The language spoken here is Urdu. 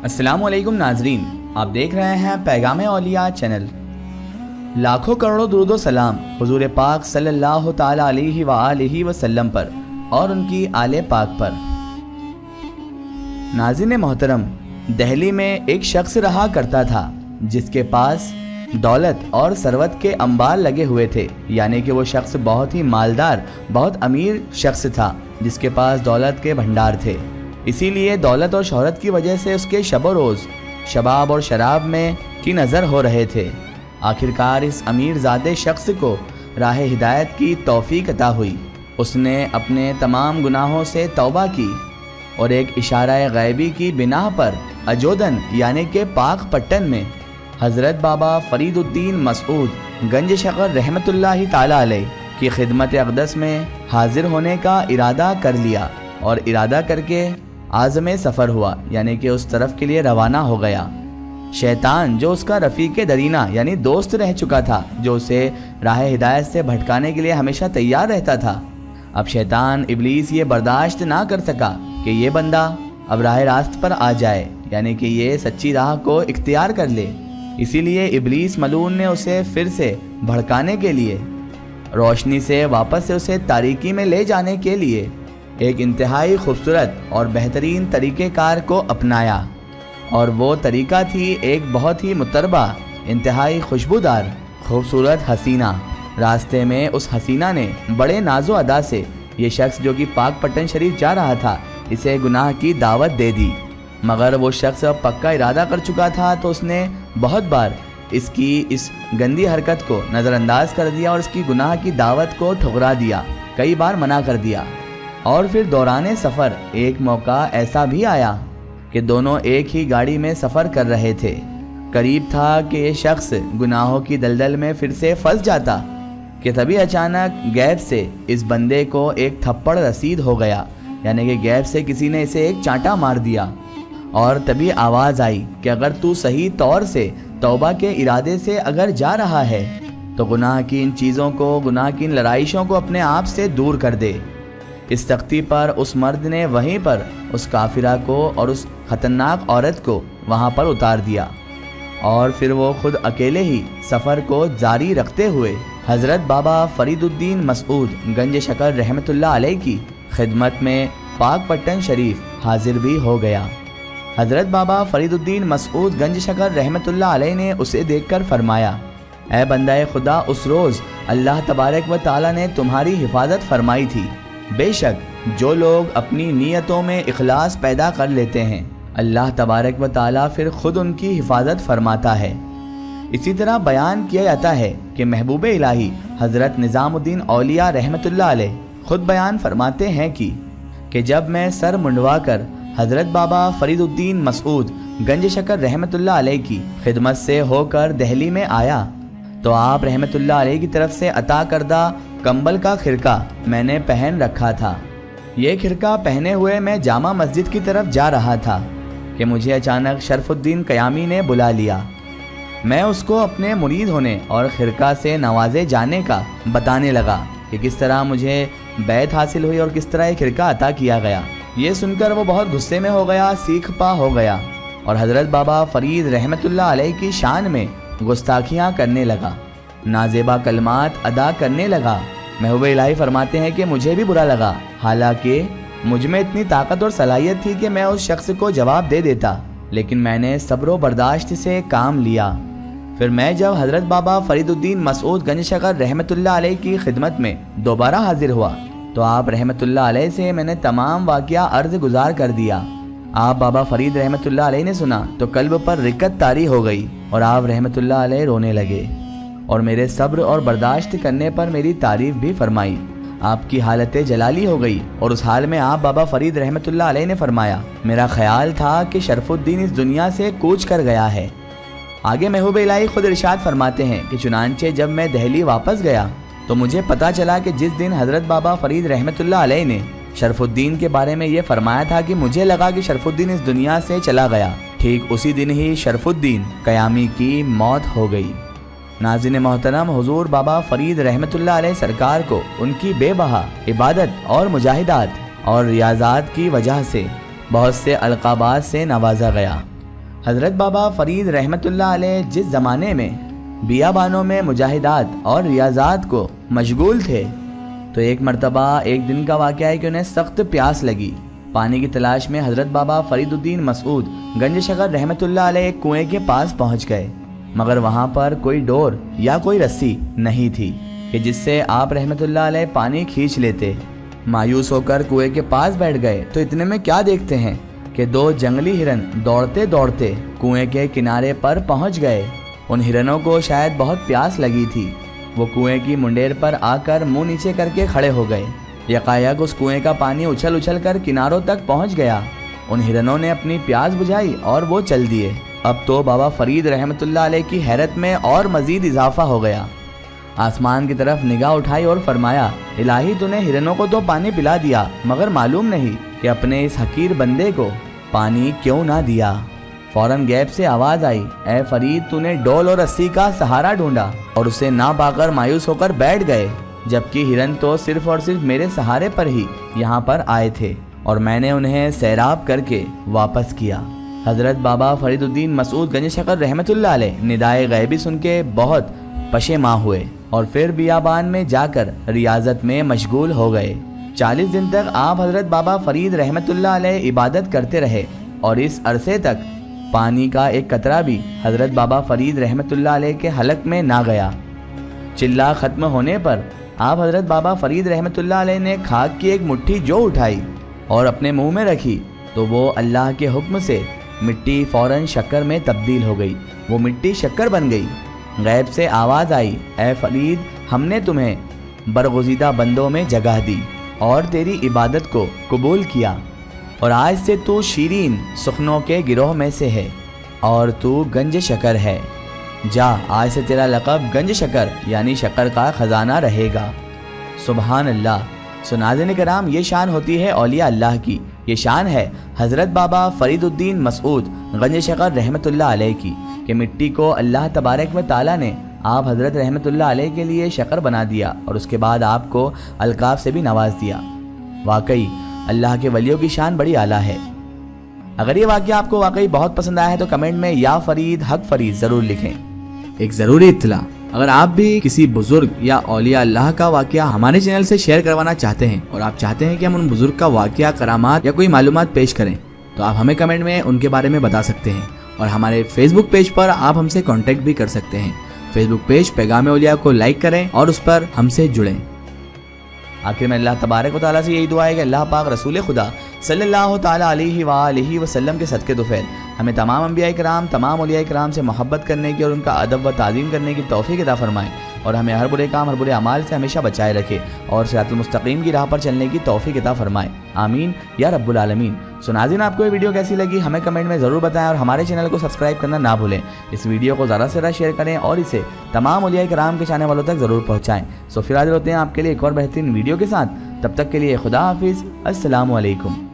السلام علیکم ناظرین، آپ دیکھ رہے ہیں پیغام اولیاء چینل۔ لاکھوں کروڑوں درود و سلام حضور پاک صلی اللہ تعالی علیہ وآلہ وسلم پر اور ان کی آل پاک پر۔ ناظرین محترم، دہلی میں ایک شخص رہا کرتا تھا جس کے پاس دولت اور ثروت کے انبار لگے ہوئے تھے، یعنی کہ وہ شخص بہت ہی مالدار، بہت امیر شخص تھا جس کے پاس دولت کے بھنڈار تھے۔ اسی لیے دولت اور شہرت کی وجہ سے اس کے شب و روز شباب اور شراب میں کی نظر ہو رہے تھے۔ آخرکار اس امیر زادے شخص کو راہ ہدایت کی توفیق عطا ہوئی۔ اس نے اپنے تمام گناہوں سے توبہ کی اور ایک اشارہ غیبی کی بنا پر اجودن یعنی کہ پاک پٹن میں حضرت بابا فرید الدین مسعود گنج شکر رحمۃ اللہ تعالی علیہ کی خدمت اقدس میں حاضر ہونے کا ارادہ کر لیا اور ارادہ کر کے عازم سفر ہوا، یعنی کہ اس طرف کے لیے روانہ ہو گیا۔ شیطان جو اس کا رفیق درینہ یعنی دوست رہ چکا تھا، جو اسے راہ ہدایت سے بھٹکانے کے لیے ہمیشہ تیار رہتا تھا، اب شیطان ابلیس یہ برداشت نہ کر سکا کہ یہ بندہ اب راہ راست پر آ جائے، یعنی کہ یہ سچی راہ کو اختیار کر لے۔ اسی لیے ابلیس ملعون نے اسے پھر سے بھڑکانے کے لیے، روشنی سے واپس سے اسے تاریکی میں لے جانے کے لیے ایک انتہائی خوبصورت اور بہترین طریقہ کار کو اپنایا، اور وہ طریقہ تھی ایک بہت ہی متربہ، انتہائی خوشبودار، خوبصورت حسینہ۔ راستے میں اس حسینہ نے بڑے ناز و ادا سے یہ شخص جو کہ پاک پٹن شریف جا رہا تھا اسے گناہ کی دعوت دے دی، مگر وہ شخص اب پکا ارادہ کر چکا تھا تو اس نے بہت بار اس کی اس گندی حرکت کو نظر انداز کر دیا اور اس کی گناہ کی دعوت کو ٹھکرا دیا، کئی بار منع کر دیا۔ اور پھر دوران سفر ایک موقع ایسا بھی آیا کہ دونوں ایک ہی گاڑی میں سفر کر رہے تھے۔ قریب تھا کہ یہ شخص گناہوں کی دلدل میں پھر سے پھنس جاتا کہ تبھی اچانک غیب سے اس بندے کو ایک تھپڑ رسید ہو گیا، یعنی کہ غیب سے کسی نے اسے ایک چانٹا مار دیا، اور تبھی آواز آئی کہ اگر تو صحیح طور سے توبہ کے ارادے سے اگر جا رہا ہے تو گناہ کی ان چیزوں کو، گناہ کی ان لڑائشوں کو اپنے آپ سے دور کر دے۔ اس تختی پر اس مرد نے وہیں پر اس کافرہ کو اور اس خطرناک عورت کو وہاں پر اتار دیا، اور پھر وہ خود اکیلے ہی سفر کو جاری رکھتے ہوئے حضرت بابا فرید الدین مسعود گنج شکر رحمۃ اللہ علیہ کی خدمت میں پاک پٹن شریف حاضر بھی ہو گیا۔ حضرت بابا فرید الدین مسعود گنج شکر رحمۃ اللہ علیہ نے اسے دیکھ کر فرمایا، اے بندہ خدا، اس روز اللہ تبارک و تعالی نے تمہاری حفاظت فرمائی تھی۔ بے شک جو لوگ اپنی نیتوں میں اخلاص پیدا کر لیتے ہیں، اللہ تبارک و تعالی پھر خود ان کی حفاظت فرماتا ہے۔ اسی طرح بیان کیا جاتا ہے کہ محبوب الہی حضرت نظام الدین اولیاء رحمۃ اللہ علیہ خود بیان فرماتے ہیں کہ جب میں سر منڈوا کر حضرت بابا فرید الدین مسعود گنج شکر رحمۃ اللہ علیہ کی خدمت سے ہو کر دہلی میں آیا تو آپ رحمۃ اللہ علیہ کی طرف سے عطا کردہ کمبل کا خرقہ میں نے پہن رکھا تھا۔ یہ خرقہ پہنے ہوئے میں جامع مسجد کی طرف جا رہا تھا کہ مجھے اچانک شرف الدین قیامی نے بلا لیا۔ میں اس کو اپنے مرید ہونے اور خرقہ سے نوازے جانے کا بتانے لگا کہ کس طرح مجھے بیعت حاصل ہوئی اور کس طرح یہ خرقہ عطا کیا گیا۔ یہ سن کر وہ بہت غصے میں ہو گیا، سیخ پا ہو گیا، اور حضرت بابا فرید رحمۃ اللہ علیہ کی شان میں گستاخیاں کرنے لگا، نازیبا کلمات ادا کرنے لگا۔ محبوب الہی فرماتے ہیں کہ مجھے بھی برا لگا، حالانکہ مجھ میں اتنی طاقت اور صلاحیت تھی کہ میں اس شخص کو جواب دے دیتا، لیکن میں نے صبر و برداشت سے کام لیا۔ پھر میں جب حضرت بابا فرید الدین مسعود گنج شکر رحمۃ اللہ علیہ کی خدمت میں دوبارہ حاضر ہوا تو آپ رحمۃ اللہ علیہ سے میں نے تمام واقعہ عرض گزار کر دیا۔ آپ بابا فرید رحمۃ اللہ علیہ نے سنا تو قلب پر رکت طاری ہو گئی اور آپ رحمۃ اللہ علیہ رونے لگے اور میرے صبر اور برداشت کرنے پر میری تعریف بھی فرمائی۔ آپ کی حالت جلالی ہو گئی اور اس حال میں آپ بابا فرید رحمۃ اللہ علیہ نے فرمایا، میرا خیال تھا کہ شرف الدین اس دنیا سے کوچ کر گیا ہے۔ آگے محبوب الہی خود ارشاد فرماتے ہیں کہ چنانچہ جب میں دہلی واپس گیا تو مجھے پتا چلا کہ جس دن حضرت بابا فرید رحمۃ اللہ علیہ نے شرف الدین کے بارے میں یہ فرمایا تھا کہ مجھے لگا کہ شرف الدین اس دنیا سے چلا گیا، ٹھیک اسی دن ہی شرف الدین قیامی کی موت ہو گئی۔ ناظرین محترم، حضور بابا فرید رحمۃ اللہ علیہ سرکار کو ان کی بے بہا عبادت اور مجاہدات اور ریاضات کی وجہ سے بہت سے القابات سے نوازا گیا۔ حضرت بابا فرید رحمت اللہ علیہ جس زمانے میں بیابانوں میں مجاہدات اور ریاضات کو مشغول تھے تو ایک مرتبہ ایک دن کا واقعہ ہے کہ انہیں سخت پیاس لگی۔ پانی کی تلاش میں حضرت بابا فرید الدین مسعود گنج شکر رحمت اللہ علیہ ایک کنویں کے پاس پہنچ گئے، مگر وہاں پر کوئی ڈور یا کوئی رسی نہیں تھی کہ جس سے آپ رحمت اللہ علیہ پانی کھینچ لیتے۔ مایوس ہو کر کنویں کے پاس بیٹھ گئے تو اتنے میں کیا دیکھتے ہیں کہ دو جنگلی ہرن دوڑتے دوڑتے کنویں کے کنارے پر پہنچ گئے۔ ان ہرنوں کو شاید بہت پیاس لگی تھی، وہ کنویں کی منڈیر پر آ کر منہ نیچے کر کے کھڑے ہو گئے۔ یکایک اس کنویں کا پانی اچھل اچھل کر کناروں تک پہنچ گیا۔ ان ہرنوں نے اپنی پیاس بجھائی اور وہ چل دیے۔ اب تو بابا فرید رحمت اللہ علیہ کی حیرت میں اور مزید اضافہ ہو گیا۔ آسمان کی طرف نگاہ اٹھائی اور فرمایا، الہی تو نے ہرنوں کو تو پانی پلا دیا، مگر معلوم نہیں کہ اپنے اس حقیر بندے کو پانی کیوں نہ دیا۔ فوراً غیب سے آواز آئی، اے فرید تو نے ڈول اور رسی کا سہارا ڈھونڈا اور اسے نہ پا کر مایوس ہو کر بیٹھ گئے، جبکہ ہرن تو صرف اور صرف میرے سہارے پر ہی یہاں پر آئے تھے اور میں نے انہیں سیراب کر کے واپس کیا۔ حضرت بابا فرید الدین مسعود گنج شکر رحمت اللہ علیہ ندائے غیبی سن کے بہت پشیمان ہوئے اور پھر بیابان میں جا کر ریاضت میں مشغول ہو گئے۔ 40 دن تک آپ حضرت بابا فرید رحمت اللہ علیہ عبادت کرتے رہے اور اس عرصے تک پانی کا ایک قطرہ بھی حضرت بابا فرید رحمت اللہ علیہ کے حلق میں نہ گیا۔ چلہ ختم ہونے پر آپ حضرت بابا فرید رحمت اللہ علیہ نے خاک کی ایک مٹھی جو اٹھائی اور اپنے منہ میں رکھی تو وہ اللہ کے حکم سے مٹی فوراً شکر میں تبدیل ہو گئی، وہ مٹی شکر بن گئی۔ غیب سے آواز آئی، اے فرید ہم نے تمہیں برگزیدہ بندوں میں جگہ دی اور تیری عبادت کو قبول کیا، اور آج سے تو شیرین سخنوں کے گروہ میں سے ہے اور تو گنج شکر ہے۔ جا، آج سے تیرا لقب گنج شکر یعنی شکر کا خزانہ رہے گا۔ سبحان اللہ۔ ناظرین کرام، یہ شان ہوتی ہے اولیاء اللہ کی، یہ شان ہے حضرت بابا فرید الدین مسعود گنج شکر رحمت اللہ علیہ کی کہ مٹی کو اللہ تبارک و تعالیٰ نے آپ حضرت رحمت اللہ علیہ کے لیے شکر بنا دیا اور اس کے بعد آپ کو القاب سے بھی نواز دیا۔ واقعی اللہ کے ولیوں کی شان بڑی اعلیٰ ہے۔ اگر یہ واقعہ آپ کو واقعی بہت پسند آیا ہے تو کمنٹ میں یا فرید حق فرید ضرور لکھیں۔ ایک ضروری اطلاع، اگر آپ بھی کسی بزرگ یا اولیاء اللہ کا واقعہ ہمارے چینل سے شیئر کروانا چاہتے ہیں اور آپ چاہتے ہیں کہ ہم ان بزرگ کا واقعہ، کرامات یا کوئی معلومات پیش کریں تو آپ ہمیں کمنٹ میں ان کے بارے میں بتا سکتے ہیں، اور ہمارے فیس بک پیج پر آپ ہم سے کانٹیکٹ بھی کر سکتے ہیں۔ فیس بک پیج پیغام اولیاء کو لائک کریں اور اس پر ہم سے جڑیں۔ آخر میں اللہ تبارک و تعالیٰ سے یہی دعا ہے کہ اللہ پاک رسول خدا صلی اللہ تعالیٰ علیہ وآلہ وسلم کے صدقے طفیل ہمیں تمام انبیاء کرام، تمام اولیاء کرام سے محبت کرنے کی اور ان کا ادب و تعظیم کرنے کی توفیق عطا فرمائے، اور ہمیں ہر برے کام، ہر برے اعمال سے ہمیشہ بچائے رکھے اور صراط المستقیم کی راہ پر چلنے کی توفیق عطا فرمائے، آمین یا رب العالمین۔ ناظرین، آپ کو یہ ویڈیو کیسی لگی ہمیں کمنٹ میں ضرور بتائیں اور ہمارے چینل کو سبسکرائب کرنا نہ بھولیں۔ اس ویڈیو کو زیادہ سے زیادہ شیئر کریں اور اسے تمام اولیاء کرام کے چاہنے والوں تک ضرور پہنچائیں۔ پھر حاضر ہوتے ہیں آپ کے لیے ایک اور بہترین ویڈیو کے ساتھ، تب تک کے لیے خدا حافظ، السلام علیکم۔